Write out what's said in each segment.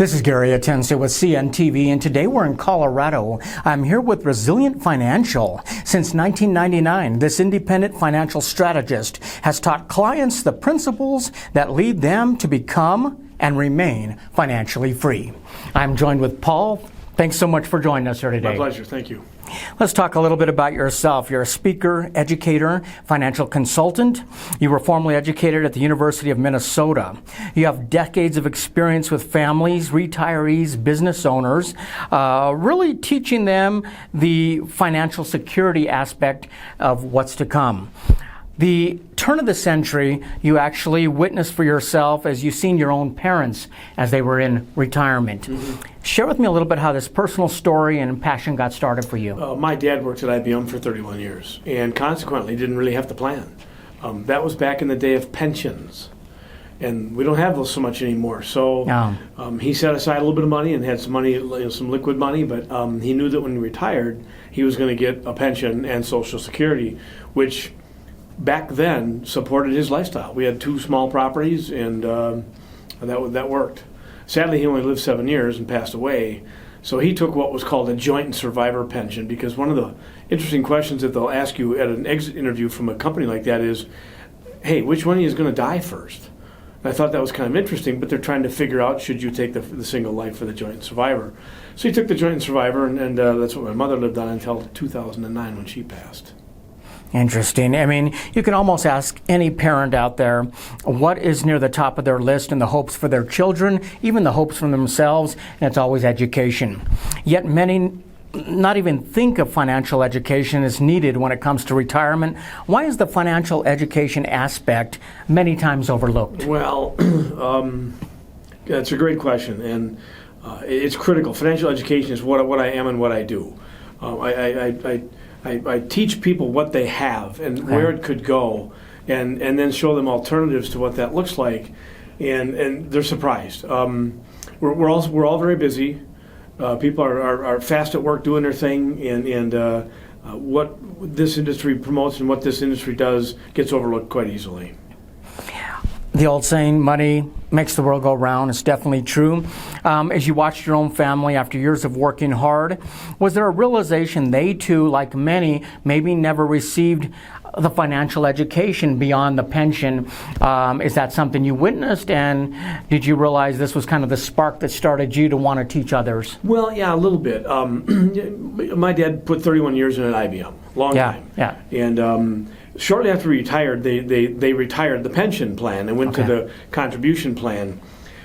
This is Gary Atencio with CNTV, and today we're in Colorado. I'm here with Resilient Financial. Since 1999, this independent financial strategist has taught clients the principles that lead them to become and remain financially free. I'm joined with Paul. Thanks so much for joining us here today. My pleasure. Thank you. Let's talk a little bit about yourself. You're a speaker, educator, financial consultant. You were formerly educated at the University of Minnesota. You have decades of experience with families, retirees, business owners, really teaching them the financial security aspect of what's to come. The turn of the century, you actually witnessed for yourself as you've seen your own parents as they were in retirement. Share with me a little bit how this personal story and passion got started for you. My dad worked at IBM for 31 years and consequently didn't really have to plan. That was back in the day of pensions. And we don't have those so much anymore. So he set aside a little bit of money and had some money, some liquid money, but he knew that when he retired, he was going to get a pension and Social Security, which back then supported his lifestyle. We had 2 small properties, and that worked. Sadly, he only lived 7 years and passed away. So he took what was called a joint and survivor pension, because one of the interesting questions that they'll ask you at an exit interview from a company like that is, hey, which one of you is going to die first? And I thought that was kind of interesting, but they're trying to figure out, should you take the single life or the joint and survivor? So he took the joint and survivor, and that's what my mother lived on until 2009 when she passed. Interesting. I mean, you can almost ask any parent out there what is near the top of their list and the hopes for their children, even the hopes for themselves, and it's always education. Yet many not even think of financial education as needed when it comes to retirement. Why is the financial education aspect many times overlooked? Well, that's a great question, and it's critical. Financial education is what I am and what I do. I teach people what they have and where it could go, and then show them alternatives to what that looks like, and they're surprised. We're all very busy. People are fast at work doing their thing, and what this industry promotes and what this industry does gets overlooked quite easily. The old saying, money makes the world go round, is definitely true. As you watched your own family after years of working hard, was there a realization they too, like many, maybe never received the financial education beyond the pension? Is that something you witnessed, and did you realize this was kind of the spark that started you to want to teach others? Well, yeah, a little bit. My dad put 31 years in at IBM, long time. Yeah. And shortly after he retired, they retired the pension plan and went to the contribution plan,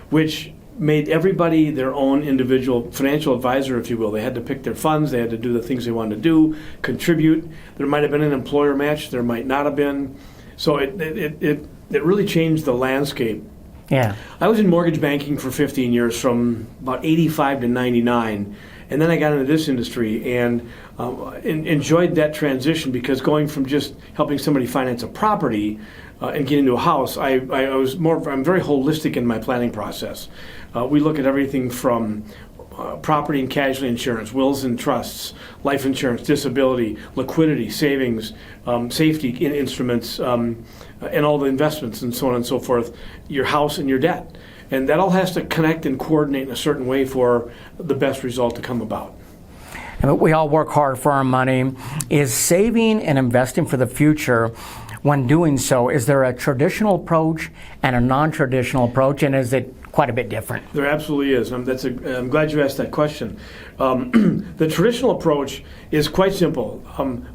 which made everybody their own individual financial advisor, if you will. They had to pick their funds, they had to do the things they wanted to do, contribute. There might have been an employer match, there might not have been. So it really changed the landscape. Yeah. I was in mortgage banking for 15 years, from about 85 to 99. And then I got into this industry and enjoyed that transition, because going from just helping somebody finance a property and get into a house, I'm very holistic in my planning process. We look at everything from property and casualty insurance, wills and trusts, life insurance, disability, liquidity, savings, safety instruments, and all the investments and so on and so forth, your house and your debt. And that all has to connect and coordinate in a certain way for the best result to come about. And we all work hard for our money. Is saving and investing for the future, when doing so, is there a traditional approach and a non-traditional approach, and is it quite a bit different? There absolutely is. I'm glad you asked that question. The traditional approach is quite simple.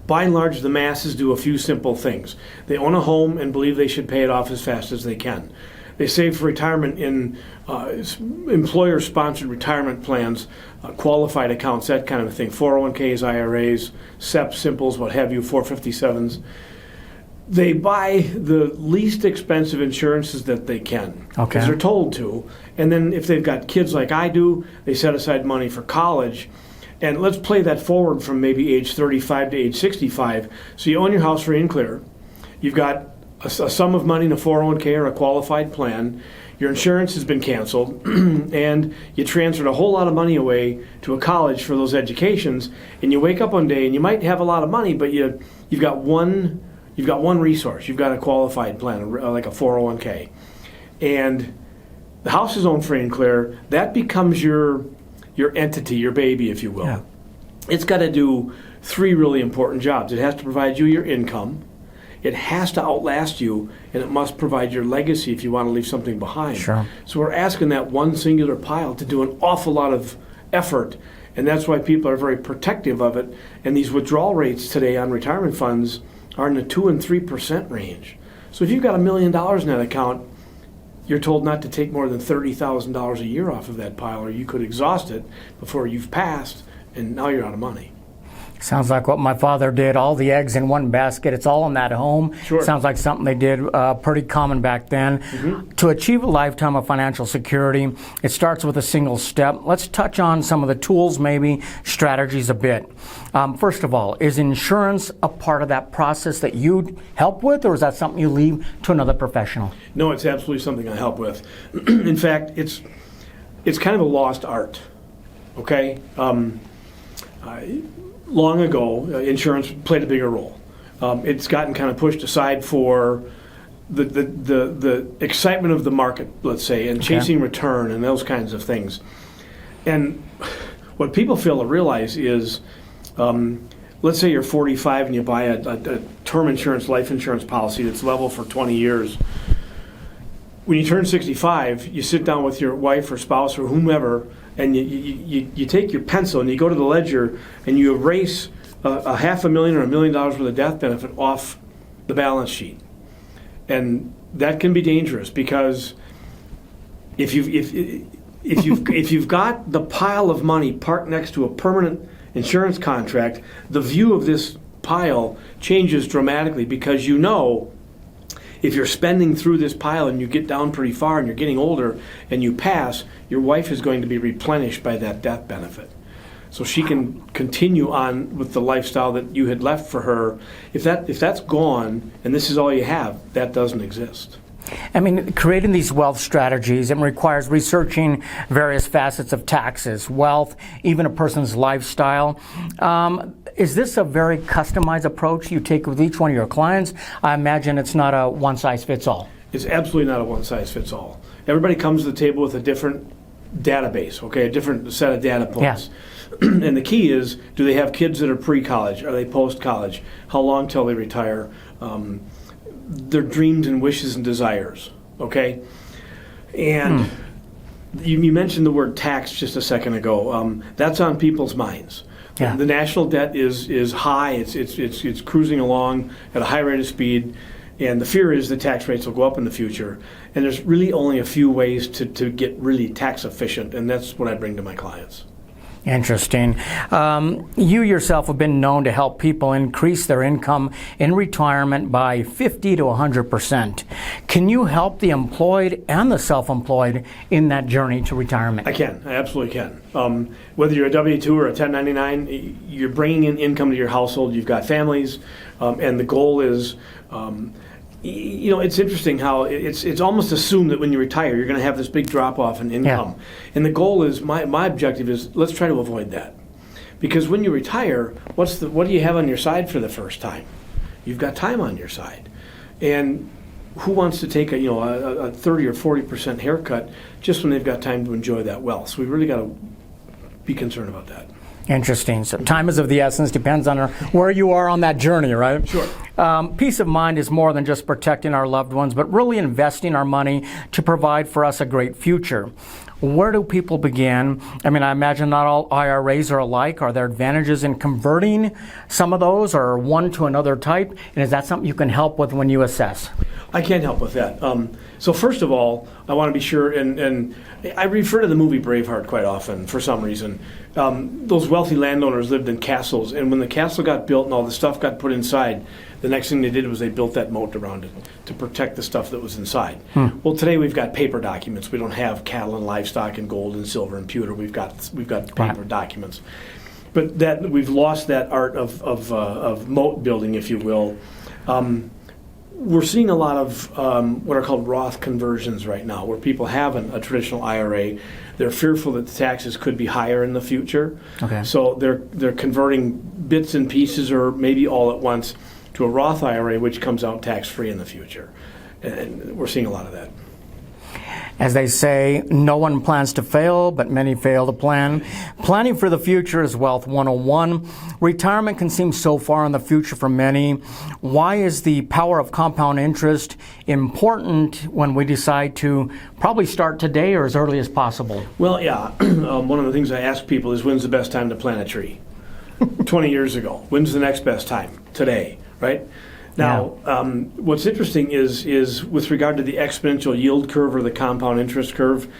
By and large, the masses do a few simple things. They own a home and believe they should pay it off as fast as they can. They save for retirement in employer-sponsored retirement plans, qualified accounts, that kind of a thing, 401ks, IRAs, SEPs, Simples, what have you, 457s. They buy the least expensive insurances that they can, because they're told to. And then if they've got kids like I do, they set aside money for college. And let's play that forward from maybe age 35 to age 65. So you own your house free and clear. You've got a sum of money in a 401k or a qualified plan. Your insurance has been canceled, and you transferred a whole lot of money away to a college for those educations. And you wake up one day, and you might have a lot of money, but you've got one resource. You've got a qualified plan, like a 401k, and the house is owned free and clear. That becomes your entity, your baby, if you will. Yeah. It's got to do 3 really important jobs. It has to provide you your income. It has to outlast you, and it must provide your legacy if you want to leave something behind. Sure. So we're asking that one singular pile to do an awful lot of effort, and that's why people are very protective of it. And these withdrawal rates today on retirement funds are in the 2 and 3% range. So if you've got $1 million in that account, you're told not to take more than $30,000 a year off of that pile, or you could exhaust it before you've passed, and now you're out of money. Sounds like what my father did, all the eggs in one basket. It's all in that home. Sure. Sounds like something they did pretty common back then. Mm-hmm. To achieve a lifetime of financial security, it starts with a single step. Let's touch on some of the tools, maybe strategies a bit. First of all, is insurance a part of that process that you help with, or is that something you leave to another professional? No, it's absolutely something I help with. In fact, it's kind of a lost art, okay? Long ago, insurance played a bigger role. It's gotten kind of pushed aside for the excitement of the market, let's say, and chasing return and those kinds of things. And what people fail to realize is, let's say you're 45 and you buy a term insurance, life insurance policy that's level for 20 years. When you turn 65, you sit down with your wife or spouse or whomever, and you take your pencil and you go to the ledger and you erase a $500,000 or $1 million worth of death benefit off the balance sheet. And that can be dangerous, because if you've got the pile of money parked next to a permanent insurance contract, the view of this pile changes dramatically, because you know, if you're spending through this pile and you get down pretty far and you're getting older and you pass, your wife is going to be replenished by that death benefit. So she can continue on with the lifestyle that you had left for her. If that's gone and this is all you have, that doesn't exist. I mean, creating these wealth strategies, it requires researching various facets of taxes, wealth, even a person's lifestyle. Is this a very customized approach you take with each one of your clients? I imagine it's not a one-size-fits-all. It's absolutely not a one-size-fits-all. Everybody comes to the table with a different database, okay, a different set of data points. Yeah. And the key is, do they have kids that are pre-college? Are they post-college? How long till they retire? Their dreams and wishes and desires, okay? And you mentioned the word tax just a second ago. That's on people's minds. Yeah. The national debt is high. It's cruising along at a high rate of speed, and the fear is the tax rates will go up in the future. And there's really only a few ways to get really tax efficient, and that's what I bring to my clients. Interesting. You yourself have been known to help people increase their income in retirement by 50 to 100%. Can you help the employed and the self-employed in that journey to retirement? I can. I absolutely can. Whether you're a W-2 or a 1099, you're bringing in income to your household. You've got families, and the goal is, it's interesting how it's almost assumed that when you retire, you're going to have this big drop-off in income. Yeah. And the goal is, my objective is, let's try to avoid that. Because when you retire, what do you have on your side for the first time? You've got time on your side. And who wants to take a 30 or 40% haircut just when they've got time to enjoy that wealth? So we really got to be concerned about that. Interesting. So time is of the essence, depends on where you are on that journey, right? Sure. Peace of mind is more than just protecting our loved ones, but really investing our money to provide for us a great future. Where do people begin? I mean, I imagine not all IRAs are alike. Are there advantages in converting some of those or one to another type? And is that something you can help with when you assess? I can help with that. So first of all, I want to be sure, and I refer to the movie Braveheart quite often for some reason. Those wealthy landowners lived in castles, and when the castle got built and all the stuff got put inside, the next thing they did was they built that moat around it to protect the stuff that was inside. Well, today we've got paper documents. We don't have cattle and livestock and gold and silver and pewter. We've got paper documents. But that we've lost that art of moat building, if you will. We're seeing a lot of what are called Roth conversions right now, where people have a traditional IRA. They're fearful that the taxes could be higher in the future. Okay. So they're converting bits and pieces, or maybe all at once, to a Roth IRA, which comes out tax-free in the future. And we're seeing a lot of that. As they say, no one plans to fail, but many fail to plan. Planning for the future is Wealth 101. Retirement can seem so far in the future for many. Why is the power of compound interest important when we decide to probably start today or as early as possible? Well, yeah. One of the things I ask people is, when's the best time to plant a tree? 20 years ago. When's the next best time? Today, right? Now, what's interesting is with regard to the exponential yield curve or the compound interest curve,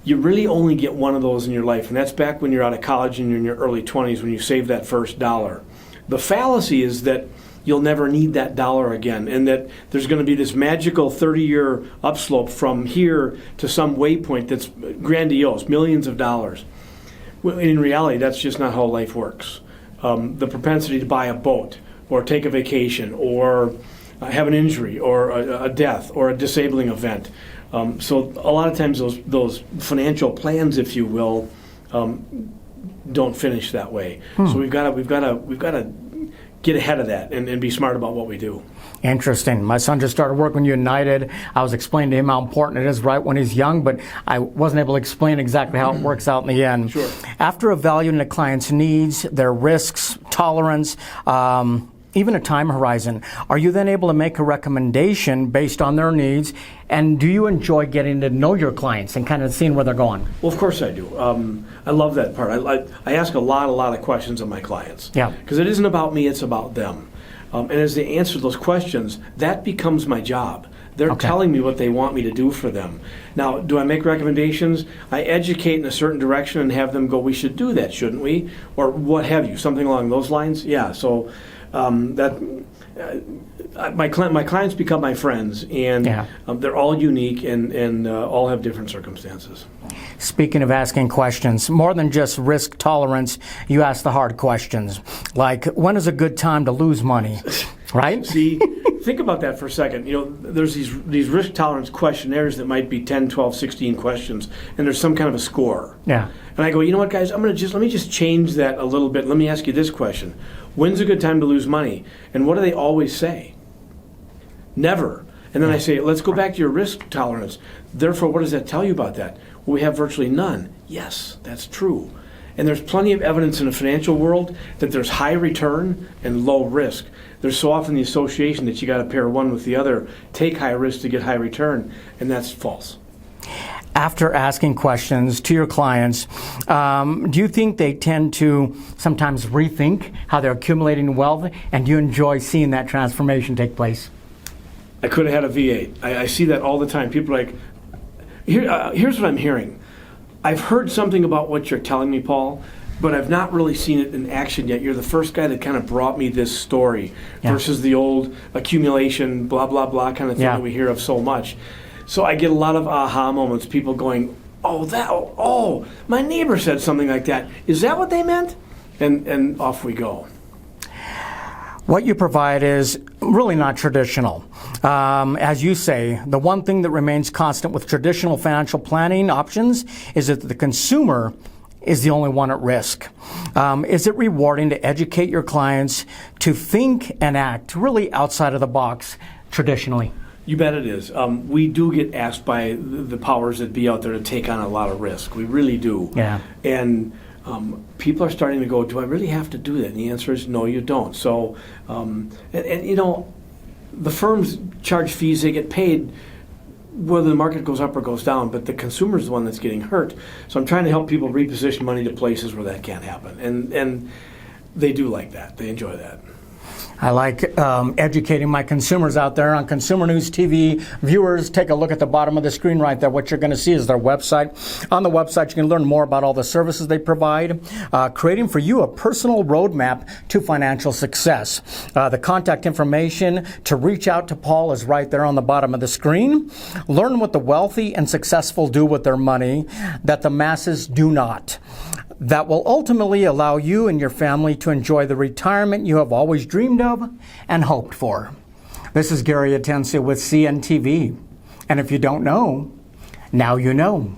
you really only get one of those in your life, and that's back when you're out of college and you're in your early 20s when you save that first dollar. The fallacy is that you'll never need that dollar again, and that there's going to be this magical 30-year upslope from here to some waypoint that's grandiose, millions of dollars. Well, in reality, that's just not how life works. The propensity to buy a boat, or take a vacation, or have an injury, or a death, or a disabling event. So a lot of times those financial plans, if you will, don't finish that way. So we've got to get ahead of that and be smart about what we do. Interesting. My son just started working with United. I was explaining to him how important it is right when he's young, but I wasn't able to explain exactly how it works out in the end. Sure. After evaluating a client's needs, their risks, tolerance, even a time horizon, are you then able to make a recommendation based on their needs? And do you enjoy getting to know your clients and kind of seeing where they're going? Well, of course I do. I love that part. I ask a lot of questions of my clients. Yeah. Because it isn't about me, it's about them. And as they answer those questions, that becomes my job. They're telling me what they want me to do for them. Now, do I make recommendations? I educate in a certain direction and have them go, we should do that, shouldn't we? Or what have you, something along those lines? Yeah, so my clients become my friends, and they're all unique and all have different circumstances. Speaking of asking questions, more than just risk tolerance, you ask the hard questions, like when is a good time to lose money, right? See, think about that for a second. You know, there's these risk tolerance questionnaires that might be 10, 12, 16 questions, and there's some kind of a score. Yeah. And I go, you know what, guys, let me just change that a little bit. Let me ask you this question. When's a good time to lose money? And what do they always say? Never. And then I say, let's go back to your risk tolerance. Therefore, what does that tell you about that? Well, we have virtually none. Yes, that's true. And there's plenty of evidence in the financial world that there's high return and low risk. There's so often the association that you got to pair one with the other. Take high risk to get high return, and that's false. After asking questions to your clients, do you think they tend to sometimes rethink how they're accumulating wealth, and do you enjoy seeing that transformation take place? I could have had a V8. I see that all the time. People are like, here's what I'm hearing. I've heard something about what you're telling me, Paul, but I've not really seen it in action yet. You're the first guy that kind of brought me this story versus the old accumulation, blah, blah, blah kind of thing that we hear of so much. So I get a lot of aha moments, people going, oh, my neighbor said something like that. Is that what they meant? And off we go. What you provide is really not traditional. As you say, the one thing that remains constant with traditional financial planning options is that the consumer is the only one at risk. Is it rewarding to educate your clients to think and act really outside of the box traditionally? You bet it is. We do get asked by the powers that be out there to take on a lot of risk. We really do. Yeah. And people are starting to go, do I really have to do that? And the answer is no, you don't. So, and you know, the firms charge fees, they get paid whether the market goes up or goes down, but the consumer is the one that's getting hurt. So I'm trying to help people reposition money to places where that can't happen. And they do like that. They enjoy that. I like educating my consumers out there on Consumer News TV. Viewers, take a look at the bottom of the screen right there. What you're going to see is their website. On the website, you can learn more about all the services they provide, creating for you a personal roadmap to financial success. The contact information to reach out to Paul is right there on the bottom of the screen. Learn what the wealthy and successful do with their money that the masses do not. That will ultimately allow you and your family to enjoy the retirement you have always dreamed of and hoped for. This is Gary Atencio with CNTV. And if you don't know, now you know.